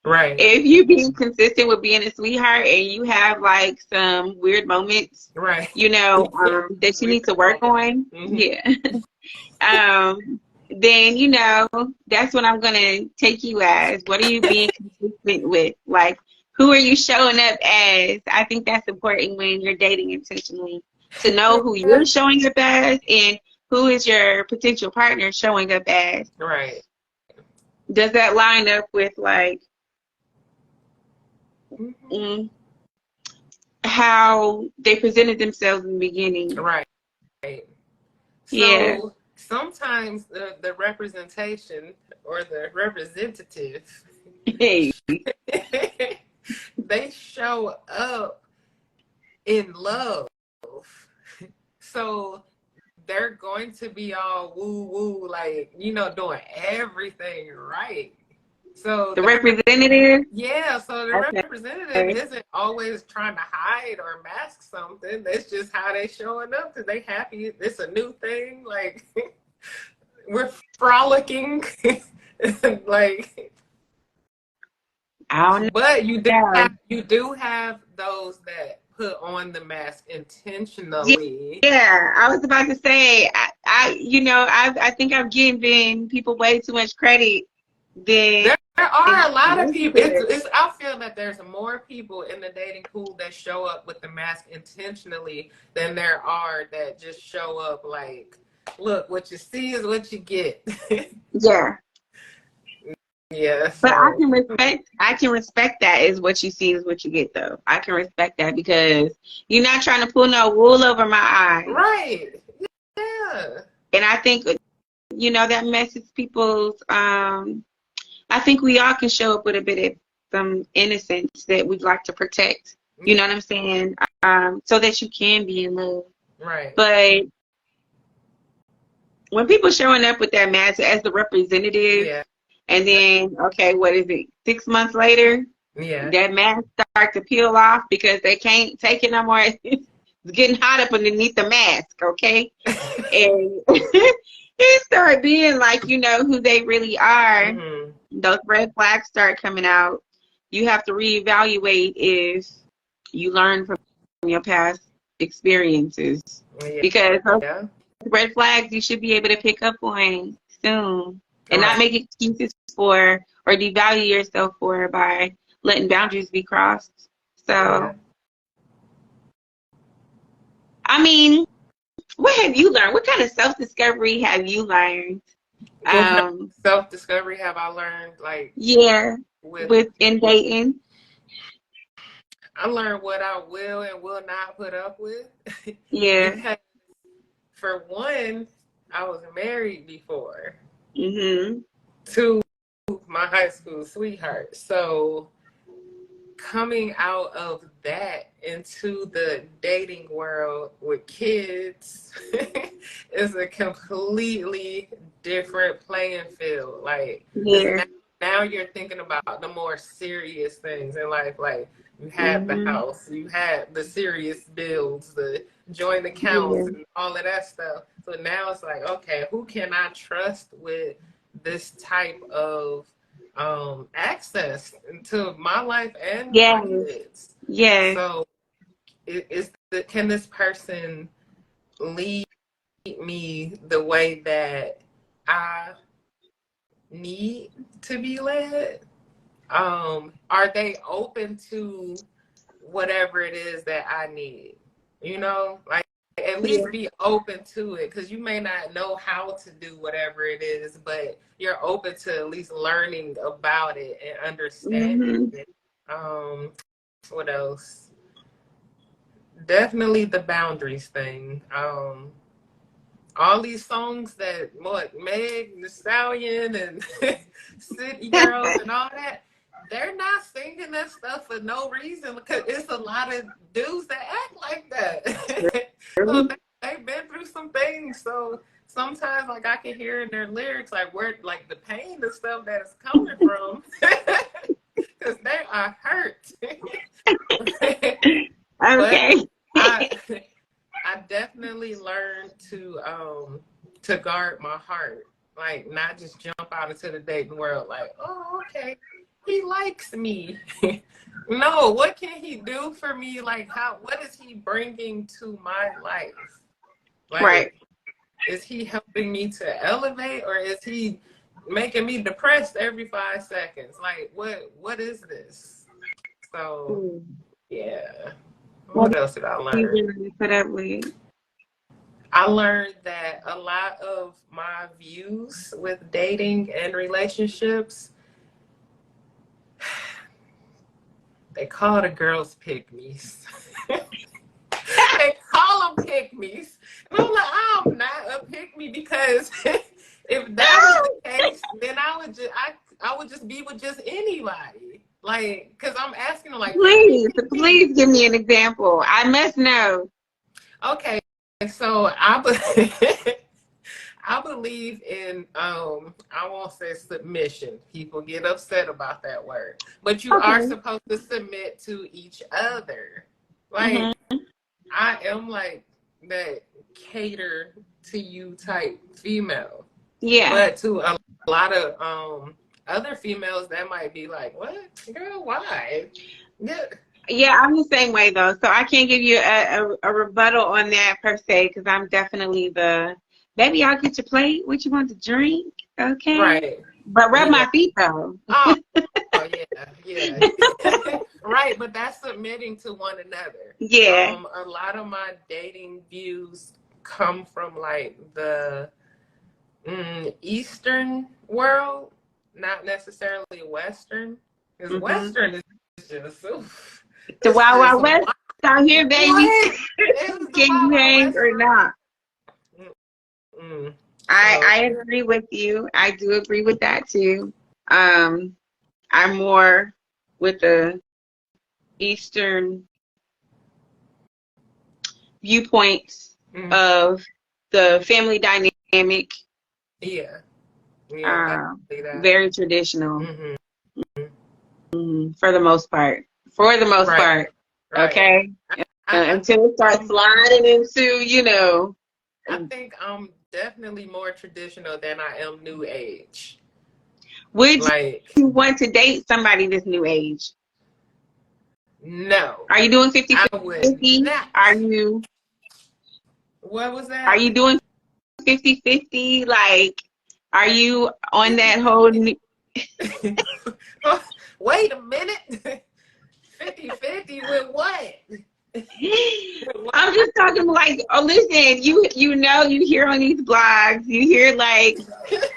Right. If you being consistent with being a sweetheart and you have like some weird moments, Right. that you need to work on, Hmm. yeah, then that's what I'm gonna take you as. What are you being consistent with? Like, who are you showing up as? I think that's important when you're dating intentionally, to know who Yeah. you're showing up as and who is your potential partner showing up as. Right. Does that line up with like Hmm. mm, how they presented themselves in the beginning? Right. Yeah. So sometimes the representation or the representative Hey. they show up in love. So they're going to be all woo woo, like, doing everything right. So The representative. so the representative Okay. isn't always trying to hide or mask something. That's just how they showing up because they happy. It's a new thing. Like we're frolicking. Like, I don't but know. you do have those that put on the mask Yeah, intentionally. yeah. I was about to say, I think I'm giving people way too much credit than There are a lot of they people. should. I feel that there's more people in the dating pool that show up with the mask intentionally than there are that just show up like, look, what you see is what you get. Yeah. Yeah, But so I can respect that is what you see is what you get though. I can respect that because you're not trying to pull no wool over my eyes. right. Yeah. And I think that messes people's I think we all can show up with a bit of some innocence that we'd like to protect. You know what I'm saying? So that you can be in love. Right. But when people showing up with that mask as the representative, Yeah. and then okay, what is it? 6 months later, Yeah. that mask start to peel off because they can't take it no more. It's getting hot up underneath the mask, okay? And it start being like who they really are. Mm-hmm. Those red flags start coming out. You have to reevaluate if you learn from your past experiences. Yeah. Because those Yeah. red flags you should be able to pick up on soon and not Right. make excuses for or devalue yourself for by letting boundaries be crossed. So, Yeah. I mean, what have you learned? What kind of self-discovery have you learned? What kind of self-discovery have I learned? Like, Yeah, with in dating. I learned what I will and will not put up with. Yeah. Because for one, I was married before Mhm. to my high school sweetheart. So coming out of that into the dating world with kids is a completely different playing field. Like, 'cause Yeah. now you're thinking about the more serious things in life. Like, you had the Mhm. house, you had the serious bills, the joint accounts, Yeah. and all of that stuff. So now it's like, okay, who can I trust with this type of access to my life and my Yes. kids? Yes. So can this person lead me the way that I need to be led? Are they open to whatever it is that I need? Like, at Yeah. least be open to it, because you may not know how to do whatever it is, but you're open to at least learning about it and understanding Mhm. it. What else? Definitely the boundaries thing. All these songs that Meg the Stallion and City Girls and all that, they're not singing that stuff for no reason, because it's a lot of dudes that act like that. So they've been through some things. So sometimes, like, I can hear in their lyrics, like, where, like, the pain and stuff that is coming from, because they are hurt. But Okay. I I definitely learned to guard my heart, like, not just jump out into the dating world like, oh, okay, he likes me. No, what can he do for me? Like, what is he bringing to my life? Right. Like, is he helping me to elevate, or is he making me depressed every 5 seconds? Like, what is this? So yeah. What What else did I are you learn? willing to put up with? I learned that a lot of my views with dating and relationships, they call the girls pick-me's. They call them pick-me's. And I'm like, I'm not a pick-me, because if that was the case, then I would just be with just anybody. Like, because I'm asking them, like, pick me, Please, pick me. please give me an example. I must know. Okay, so I believe in I won't say submission. People get upset about that word. But you are Okay. supposed to submit to each other. Mhm. Like, I am like that cater to you type female. Yeah. But to a lot of other females, that might be like, what? Girl, why? Yeah. Yeah, I'm the same way though. So I can't give you a rebuttal on that per se because I'm definitely the baby, I'll get your plate. What you want to drink? Okay. Right. But rub Yeah. my feet though. Oh, yeah. Right, but that's submitting to one another. Yeah. A lot of my dating views come from, like, the Eastern world, not necessarily Western. Because Mm-hmm. Western is just, oof, The it's Wild just Wild West out here, baby. It's the Can you Wild Wild hang West or for not? Mm. I agree with you. I do agree with that too. I'm more with the Eastern viewpoints of the family dynamic. Yeah. Very traditional. Mm-hmm. For the most part. Right. Okay. Until it starts sliding into, you know. I think I'm definitely more traditional than I am new age. Would you want to date somebody this new age? No. Are you doing 50-50? Are you? What was that? Are you doing 50-50? Like, are you on that whole new... Wait a minute. 50-50 with what? I'm just talking like, oh, listen, you know, you hear on these blogs, you hear like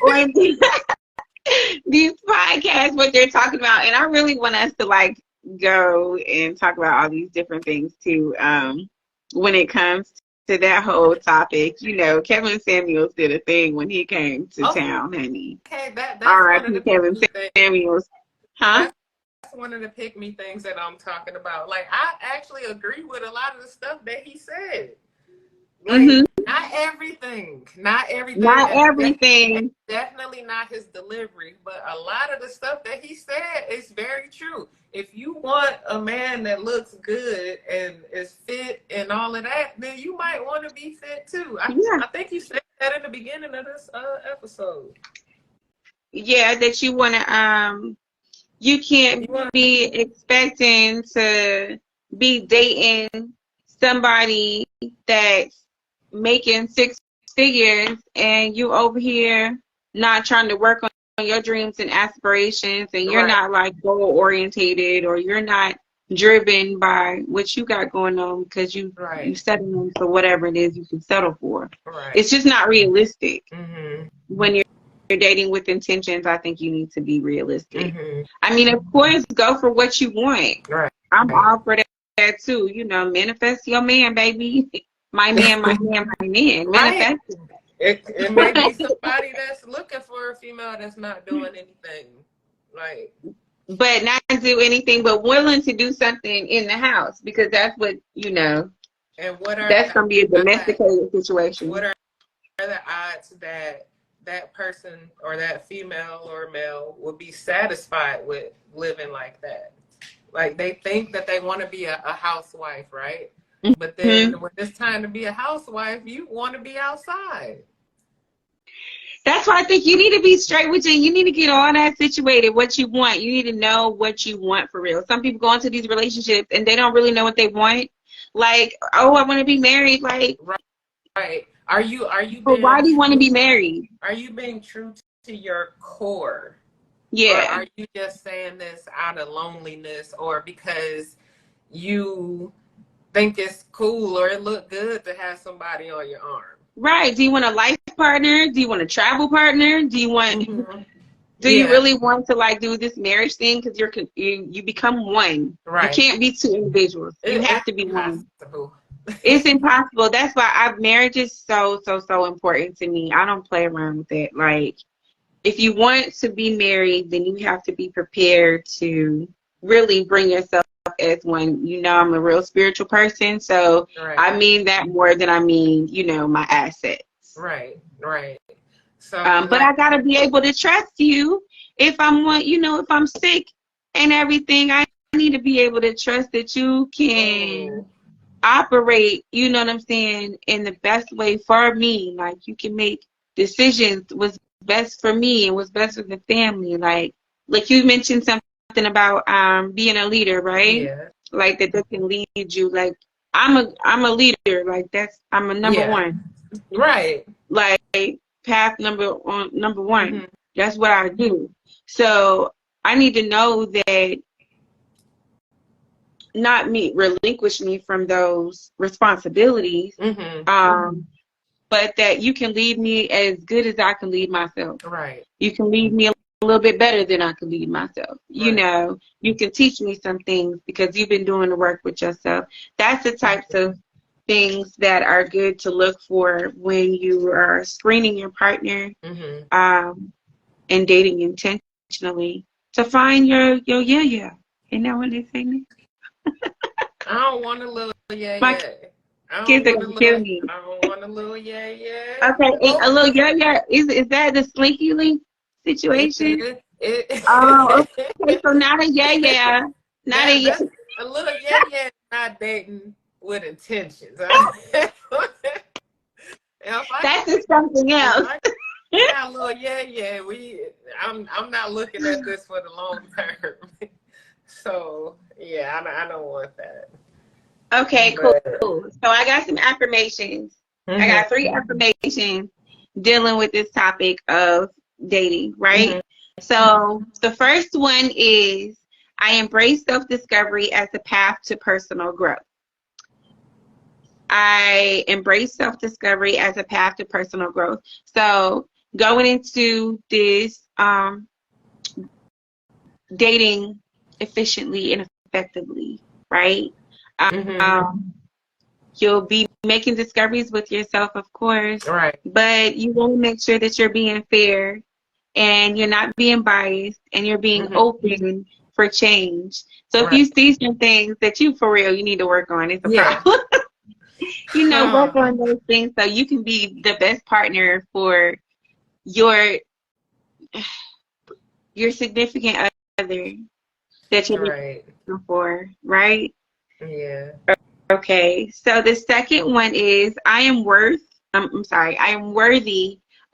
on these podcasts what they're talking about, and I really want us to like go and talk about all these different things too. When it comes to that whole topic, you know, Kevin Samuels did a thing when he came to town, honey. Okay, that's R.I.P. Kevin Samuels. Huh? That's one of the pick me things that I'm talking about. Like, I actually agree with a lot of the stuff that he said. Like, not everything. Not everything. Definitely not his delivery. But a lot of the stuff that he said is very true. If you want a man that looks good and is fit and all of that, then you might want to be fit too. I think you said that in the beginning of this episode. Yeah, that you want to, you can't be expecting to be dating somebody that's making 6 figures and you over here not trying to work on your dreams and aspirations, and you're not like goal orientated, or you're not driven by what you got going on because you settling for whatever it is you can settle for. It's just not realistic. When you're dating with intentions, I think you need to be realistic. I mean, of course, go for what you want. I'm all for that too. You know, manifest your man, baby. My man, my man, my man. Manifest. It may be somebody that's looking for a female that's not doing anything. Like, but not do anything, but willing to do something in the house, because that's what, you know, and that's going to be a domesticated situation. What are the odds that that person or that female or male will be satisfied with living like that? Like, they think that they want to be a housewife, right? But then when it's time to be a housewife, you want to be outside. That's why I think you need to be straight with you. You need to get all that situated, what you want. You need to know what you want for real. Some people go into these relationships and they don't really know what they want. Like, oh, I want to be married. Like, right. Are you but why do you want to be married? Are you being true to your core? Yeah. Or are you just saying this out of loneliness, or because you think it's cool or it look good to have somebody on your arm? Right. Do you want a life partner? Do you want a travel partner? Do you want? Do you really want to like do this marriage thing? Because you become one. Right. You can't be two individuals. You have to be one. It's impossible. That's why marriage is so important to me. I don't play around with it. Like, if you want to be married, then you have to be prepared to really bring yourself as one. You know, I'm a real spiritual person, so I mean that more than I mean, you know, my assets. Right. So, but I gotta be able to trust you. If I'm sick and everything, I need to be able to trust that you can operate, you know what I'm saying, in the best way for me. Like, you can make decisions what's best for me and what's best for the family. Like you mentioned something about being a leader, right? Yeah. Like that can lead you. Like, I'm a leader. Like, I'm a number one. Right. Like, path number one. That's what I do. So I need to know that not relinquish me from those responsibilities, but that you can lead me as good as I can lead myself. Right. You can lead me little bit better than I can lead myself. You Right. know, you can teach me some things because you've been doing the work with yourself. That's the types of things that are good to look for when you are screening your partner, and dating intentionally to find your yeah. Isn't that what they say now? I don't want a little My kids are gonna kill me. I don't want a little yeah. Okay, a little yeah. Is that the slinky link situation? Oh, okay. So not a yeah. Not a yeah. That's a little yeah, not dating with intentions. If That's just something else. Yeah, a little yeah. I'm not looking at this for the long term. So yeah, I don't want that. Okay, cool. So I got some affirmations. I got 3 affirmations dealing with this topic of dating, right? So the first one is, I embrace self-discovery as a path to personal growth. I embrace self-discovery as a path to personal growth. So going into this dating efficiently and effectively, right? You'll be making discoveries with yourself, of course, Right. but you want to make sure that you're being fair and you're not being biased and you're being open for change. So if you see some things that you, for real, you need to work on, it's a problem. You know, work on those things so you can be the best partner for your significant other that you're looking for, right? Yeah. Okay, so the second one is, I am worthy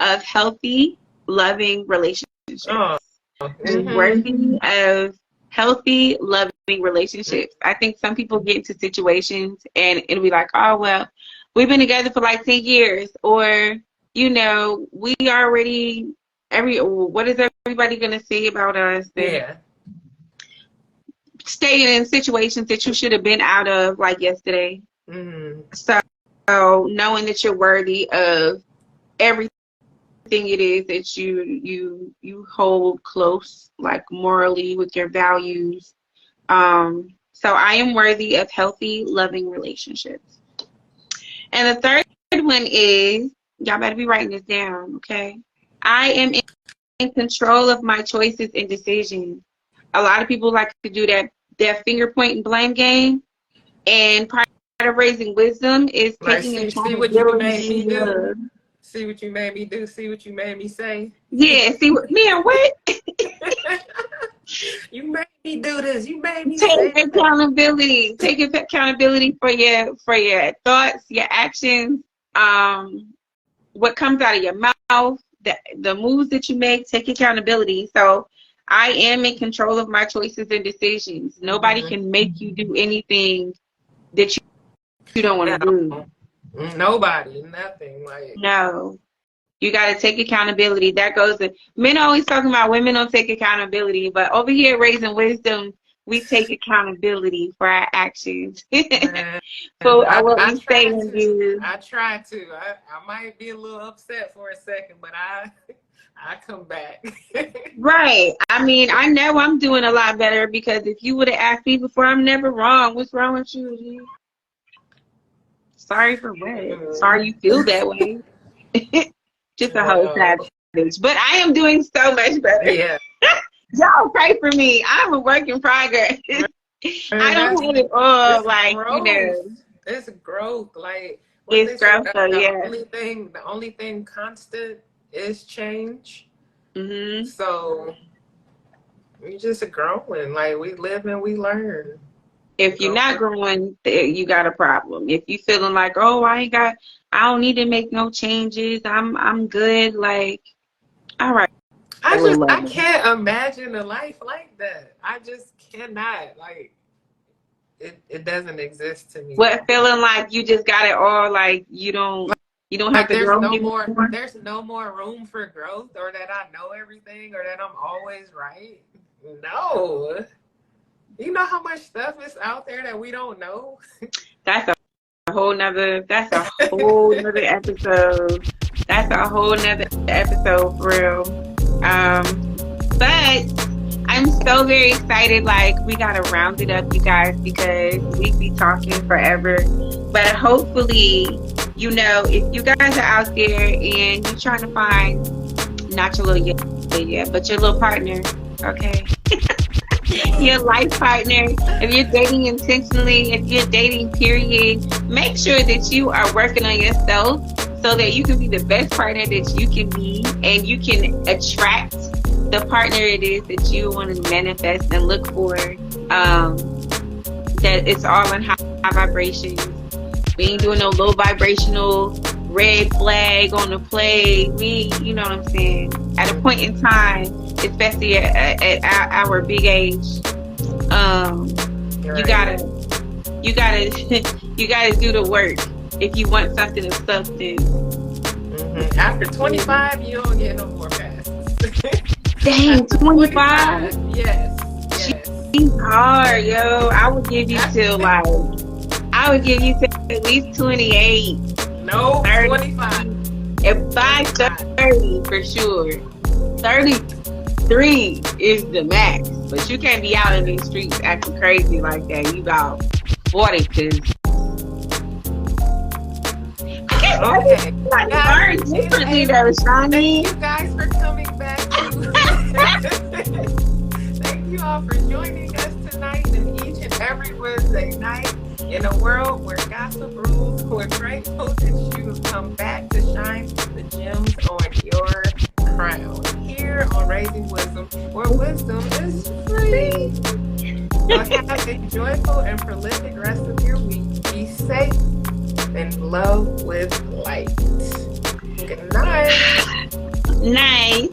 of healthy, loving relationships. I'm worthy of healthy, loving relationships. I think some people get into situations and it'll be like, oh, well, we've been together for like 10 years, or, you know, we already, what is everybody going to say about us? Yeah. Staying in situations that you should have been out of like yesterday. So knowing that you're worthy of everything it is that you hold close, like morally, with your values. So I am worthy of healthy, loving relationships. And the third one is, y'all better be writing this down, okay? I am in control of my choices and decisions. A lot of people like to do that finger point and blame game, and part of raising wisdom is taking accountability. See what you made me do. See what you made me say. Yeah. See what? Man, what? You made me do this. You made me take say accountability. Take accountability for your thoughts, your actions. What comes out of your mouth, the moves that you make. Take accountability. So I am in control of my choices and decisions. Nobody can make you do anything that you don't want to do. Nobody, nothing. No. You got to take accountability. That goes in. Men are always talking about women don't take accountability, but over here, Raising Wisdom, we take accountability for our actions. So I try to. I might be a little upset for a second, but I come back. Right. I mean, I know I'm doing a lot better, because if you would have asked me before, I'm never wrong. What's wrong with you, G? Sorry for what? Sorry you feel that way. Just a whole savage. But I am doing so much better. Yeah. Y'all pray for me. I'm a work in progress. I don't have it all, It's growth. It's growth, The only thing constant is change. So we just growing. We live and we learn. If you're not growing, you got a problem. If you feeling like, oh, I don't need to make no changes, I'm good, all right. I can't imagine a life like that. I just cannot. It doesn't exist to me. What, feeling like you just got it all, you don't have to grow anymore? There's no more room for growth, or that I know everything, or that I'm always right. No. You know how much stuff is out there that we don't know? That's a whole nother episode. That's a whole nother episode, for real. But I'm so very excited. Like, we gotta round it up, you guys, because we be talking forever. But hopefully, you know, if you guys are out there and you're trying to find not your little yeah, but your little partner, okay? Your life partner, if you're dating intentionally, if you're dating period, make sure that you are working on yourself so that you can be the best partner that you can be, and you can attract the partner it is that you want to manifest and look for. That it's all in high vibrations. We ain't doing no low vibrational red flag on the play. We, you know what I'm saying? At a point in time, especially at our big age, you gotta do the work if you want something of substance. Mm-hmm. After 25, you don't get no more passes. Dang, 25? Yes. She's hard, yo. I would give you till at least 28. No, 30. 25. If by 30 for sure. 33 is the max. But you can't be out in these streets acting crazy like that. You about 40 cause okay. Like learn differently though, Shawnee. Thank you guys for coming back. Thank you all for joining us tonight and each and every Wednesday night. In a world where gossip rules, we're grateful that you have come back to shine the gems on your crown. Here on Raising Wisdom, where wisdom is free. So have a joyful and prolific rest of your week. Be safe and love with light. Good night. Nice.